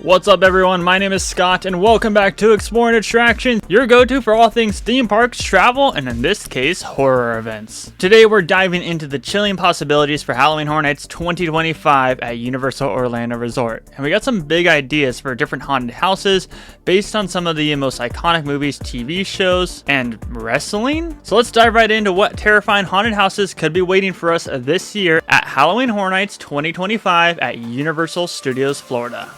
What's up everyone, my name is Scott and welcome back to Exploring Attractions, your go-to for all things theme parks, travel, and in this case, horror events. Today we're diving into the chilling possibilities for Halloween Horror Nights 2025 at Universal Orlando Resort. And we got some big ideas for different haunted houses based on some of the most iconic movies, TV shows, and wrestling. So let's dive right into what terrifying haunted houses could be waiting for us this year at Halloween Horror Nights 2025 at Universal Studios Florida.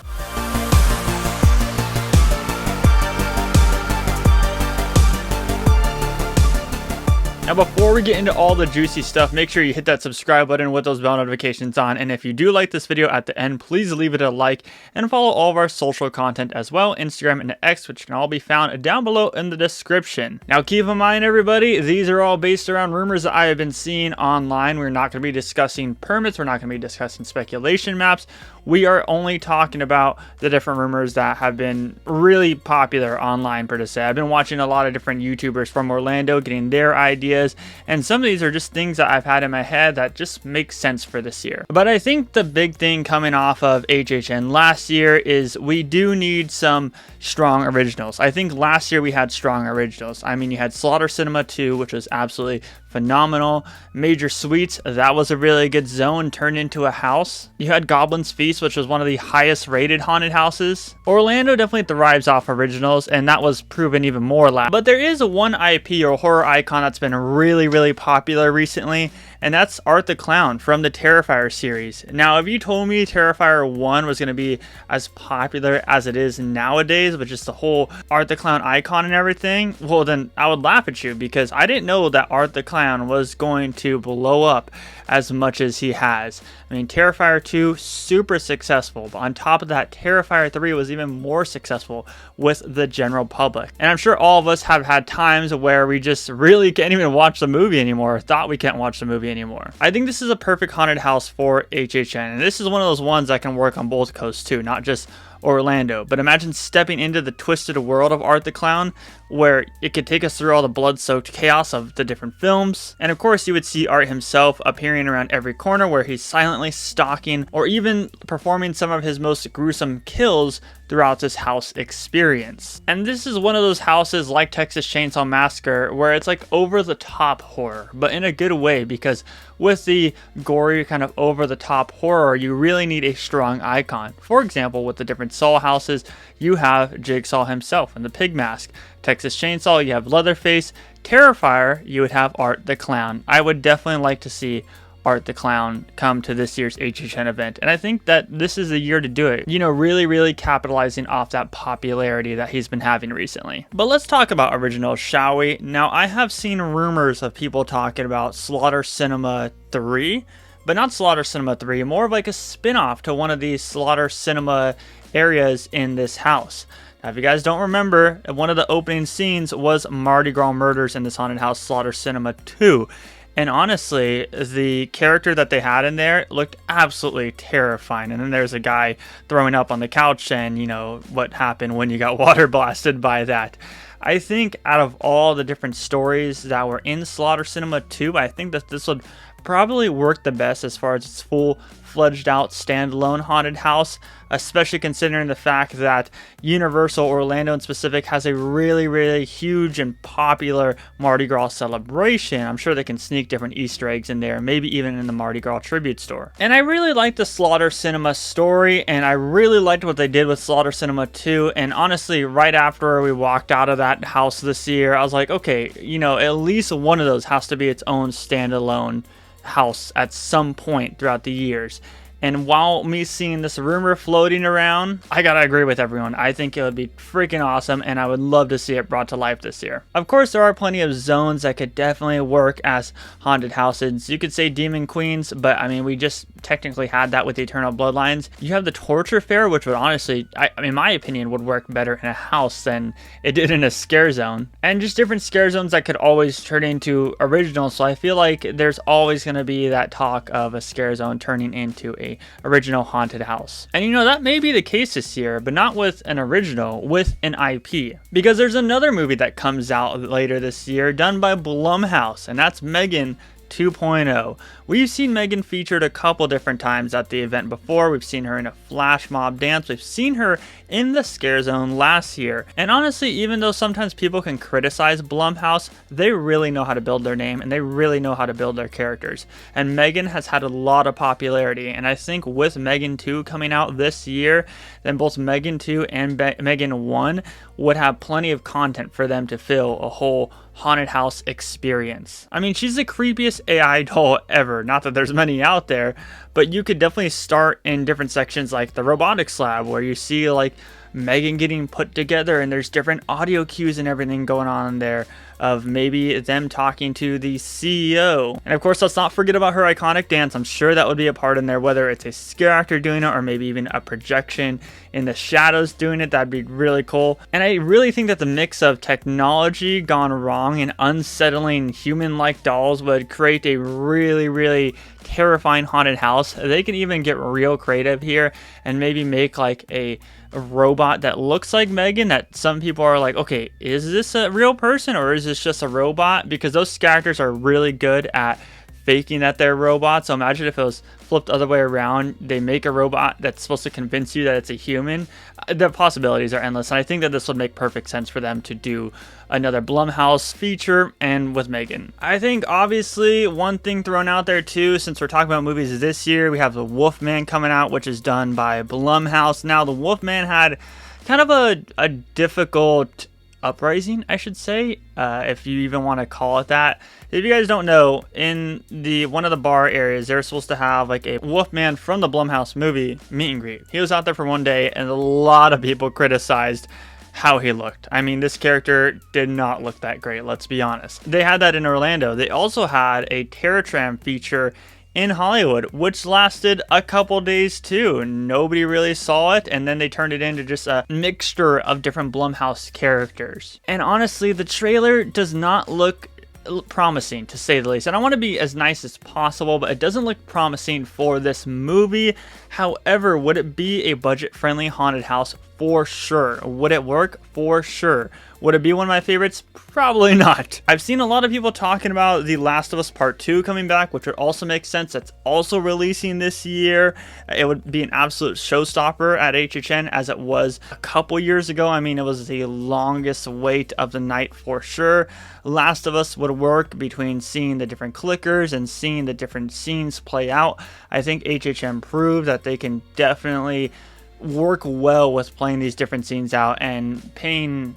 Now before we get into all the juicy stuff, make sure you hit that subscribe button with those bell notifications on. And if you do like this video at the end, please leave it a like and follow all of our social content as well, Instagram and X, which can all be found down below in the description. Now keep in mind everybody, these are all based around rumors that I have been seeing online. We're not going to be discussing permits, we're not going to be discussing speculation maps. We are only talking about the different rumors that have been really popular online, per se. I've been watching a lot of different YouTubers from Orlando getting their ideas, and some of these are just things that I've had in my head that just make sense for this year. But I think the big thing coming off of HHN last year is we do need some strong originals. I think last year we had strong originals. I mean, you had Slaughter Cinema 2, which was absolutely phenomenal. Major Suites, that was a really good zone turned into a house. You had Goblin's Feast, which was one of the highest rated haunted houses. Orlando definitely thrives off originals, and that was proven even more last. But there is one IP or horror icon that's been really popular recently, and that's Art the Clown from the Terrifier series. Now, if you told me Terrifier 1 was going to be as popular as it is nowadays, with just the whole Art the Clown icon and everything, well then I would laugh at you, because I didn't know that Art the Clown was going to blow up as much as he has. I mean, Terrifier 2, super successful, but on top of that, Terrifier 3 was even more successful with the general public. And I'm sure all of us have had times where we just really can't even watch the movie anymore, or thought we can't watch the movie anymore. I think this is a perfect haunted house for HHN, and this is one of those ones that can work on both coasts too, not just Orlando. But imagine stepping into the twisted world of Art the Clown, where it could take us through all the blood-soaked chaos of the different films. And of course you would see Art himself appearing around every corner, where he's silently stalking or even performing some of his most gruesome kills throughout this house experience. And this is one of those houses like Texas Chainsaw Massacre where it's like over the top horror, but in a good way, because with the gory kind of over the top horror, you really need a strong icon. For example, with the different Saw houses, you have Jigsaw himself and the pig mask. Texas Chainsaw, you have Leatherface. Terrifier, you would have Art the Clown. I would definitely like to see Art the Clown come to this year's HHN event, and I think that this is the year to do it. You know, really capitalizing off that popularity that he's been having recently. But let's talk about originals, shall we? Now, I have seen rumors of people talking about Slaughter Cinema 3, but not Slaughter Cinema 3, more of like a spin-off to one of these Slaughter Cinema areas in this house. Now, if you guys don't remember, one of the opening scenes was Mardi Gras murders in this haunted house, Slaughter Cinema 2. And honestly, the character that they had in there looked absolutely terrifying. And then there's a guy throwing up on the couch, and you know what happened when you got water blasted by that. I think out of all the different stories that were in Slaughter Cinema 2, I think that this would probably work the best as far as its full-fledged out standalone haunted house, especially considering the fact that Universal Orlando in specific has a really huge and popular Mardi Gras celebration. I'm sure they can sneak different Easter eggs in there, maybe even in the Mardi Gras tribute store. And I really liked the Slaughter Cinema story, and I really liked what they did with Slaughter Cinema 2. And honestly, right after we walked out of that house this year, I was like, okay, you know, at least one of those has to be its own standalone house at some point throughout the years. And while me seeing this rumor floating around, I gotta agree with everyone. I think it would be freaking awesome, and I would love to see it brought to life this year. Of course, there are plenty of zones that could definitely work as haunted houses. You could say Demon Queens, but I mean, we just technically had that with the Eternal Bloodlines. You have the Torture Fair, which would honestly, in my opinion, would work better in a house than it did in a scare zone. And just different scare zones that could always turn into originals. So I feel like there's always going to be that talk of a scare zone turning into a original haunted house. And you know, that may be the case this year, but not with an original, with an IP. Because there's another movie that comes out later this year done by Blumhouse, and that's Megan 2.0. We've seen Megan featured a couple different times at the event before. We've seen her in a flash mob dance. We've seen her in the Scare Zone last year. And honestly, even though sometimes people can criticize Blumhouse, they really know how to build their name and they really know how to build their characters. And Megan has had a lot of popularity. And I think with Megan 2 coming out this year, then both Megan 2 and Megan 1 would have plenty of content for them to fill a whole haunted house experience. I mean, she's the creepiest AI doll ever. Not that there's many out there, but you could definitely start in different sections like the robotics lab, where you see like Megan getting put together and there's different audio cues and everything going on there of maybe them talking to the CEO. And of course, let's not forget about her iconic dance. I'm sure that would be a part in there, whether it's a scare actor doing it or maybe even a projection in the shadows doing it. That'd be really cool. And I really think that the mix of technology gone wrong and unsettling human-like dolls would create a really terrifying haunted house. They can even get real creative here and maybe make like a robot that looks like Megan, that some people are like, okay, is this a real person or is this just a robot? Because those characters are really good at faking that they're robots. So imagine if it was flipped the other way around, they make a robot that's supposed to convince you that it's a human. The possibilities are endless, and I think that this would make perfect sense for them to do another Blumhouse feature and with Megan. I think obviously one thing thrown out there too, since we're talking about movies this year, we have the Wolfman coming out, which is done by Blumhouse. Now the Wolfman had kind of a difficult uprising, I should say, if you even want to call it that. If you guys don't know, in the one of the bar areas, they're supposed to have like a Wolfman from the Blumhouse movie meet and greet. He was out there for one day and a lot of people criticized how he looked. I mean, this character did not look that great, let's be honest. They had that in Orlando. They also had a Terror Tram feature in Hollywood, which lasted a couple days too. Nobody really saw it, and then they turned it into just a mixture of different Blumhouse characters. And honestly, the trailer does not look promising, to say the least. And I want to be as nice as possible, but it doesn't look promising for this movie. However, would it be a budget-friendly haunted house? For sure. Would it work? For sure. Would it be one of my favorites? Probably not. I've seen a lot of people talking about The Last of Us Part 2 coming back, which would also make sense. That's also releasing this year. It would be an absolute showstopper at HHN as it was a couple years ago. I mean, it was the longest wait of the night for sure. Last of Us would work between seeing the different clickers and seeing the different scenes play out. I think HHN proved that they can definitely work well with playing these different scenes out and paying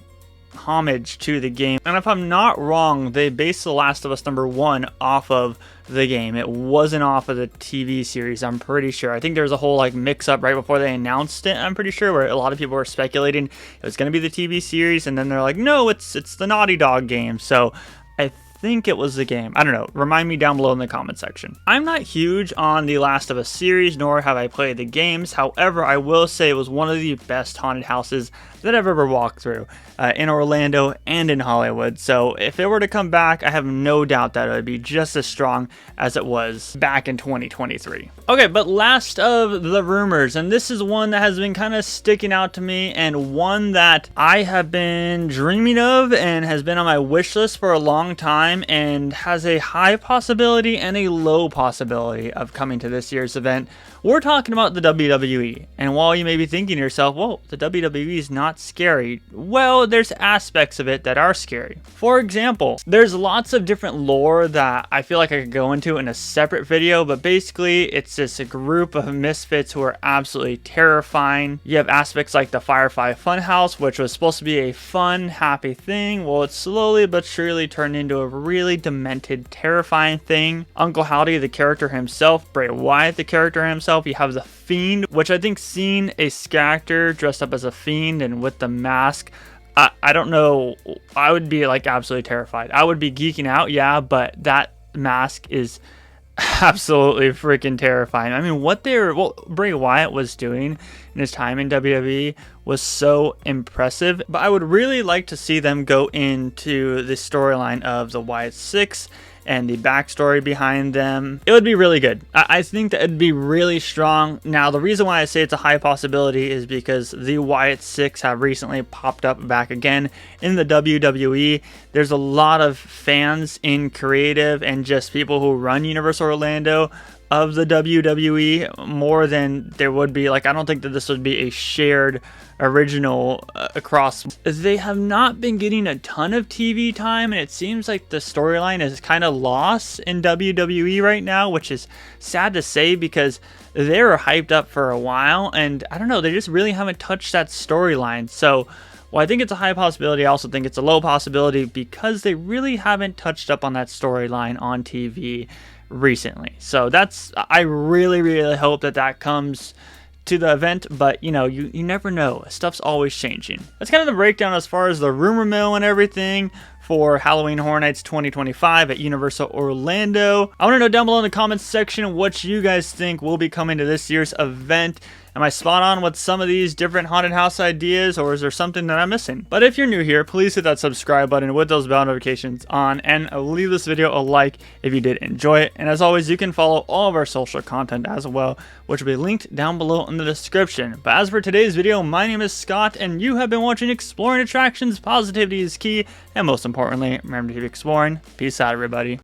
homage to the game. And if I'm not wrong, they based The Last of Us #1 off of the game. It wasn't off of the TV series, I'm pretty sure. I think there was a whole like mix up right before they announced it, I'm pretty sure, where a lot of people were speculating it was going to be the TV series, and then they're like, no, it's the Naughty Dog game. So I think it was the game. I don't know. Remind me down below in the comment section. I'm not huge on the Last of Us series, nor have I played the games. However, I will say it was one of the best haunted houses that I've ever walked through in Orlando and in Hollywood. So if it were to come back, I have no doubt that it would be just as strong as it was back in 2023. Okay, but last of the rumors, and this is one that has been kind of sticking out to me and one that I have been dreaming of and has been on my wish list for a long time and has a high possibility and a low possibility of coming to this year's event. We're talking about the WWE. And while you may be thinking to yourself, whoa, the WWE is not scary. Well, there's aspects of it that are scary. For example, there's lots of different lore that I feel like I could go into in a separate video, but basically it's just a group of misfits who are absolutely terrifying. You have aspects like the Firefly Funhouse, which was supposed to be a fun, happy thing. Well, it's slowly but surely turned into a really demented, terrifying thing. Uncle Howdy, the character himself, Bray Wyatt, the character himself. You have the Fiend, which I think seeing a actor dressed up as a fiend and with the mask, I don't know, I would be like absolutely terrified. I would be geeking out, yeah, but that mask is absolutely freaking terrifying. I mean, what Bray Wyatt was doing in his time in WWE was so impressive. But I would really like to see them go into the storyline of the Wyatt Six and the backstory behind them. It would be really good. I think that it'd be really strong. Now, the reason why I say it's a high possibility is because the Wyatt Six have recently popped up back again in the WWE. There's a lot of fans in creative and just people who run Universal Orlando of the WWE more than there would be. Like, I don't think that this would be a shared original across. They have not been getting a ton of TV time, and it seems like the storyline is kind of lost in WWE right now, which is sad to say because they were hyped up for a while, and I don't know, they just really haven't touched that storyline. So well, I think it's a high possibility. I also think it's a low possibility because they really haven't touched up on that storyline on TV recently. So I really hope that comes to the event, but you know, you never know. Stuff's always changing. That's kind of the breakdown as far as the rumor mill and everything for Halloween Horror Nights 2025 at Universal Orlando. I want to know down below in the comments section what you guys think will be coming to this year's event. Am I spot on with some of these different haunted house ideas, or is there something that I'm missing? But if you're new here, please hit that subscribe button with those bell notifications on, and leave this video a like if you did enjoy it. And as always, you can follow all of our social content as well, which will be linked down below in the description. But as for today's video, my name is Scott, and you have been watching Exploring Attractions. Positivity is key, and most importantly, remember to keep exploring. Peace out, everybody.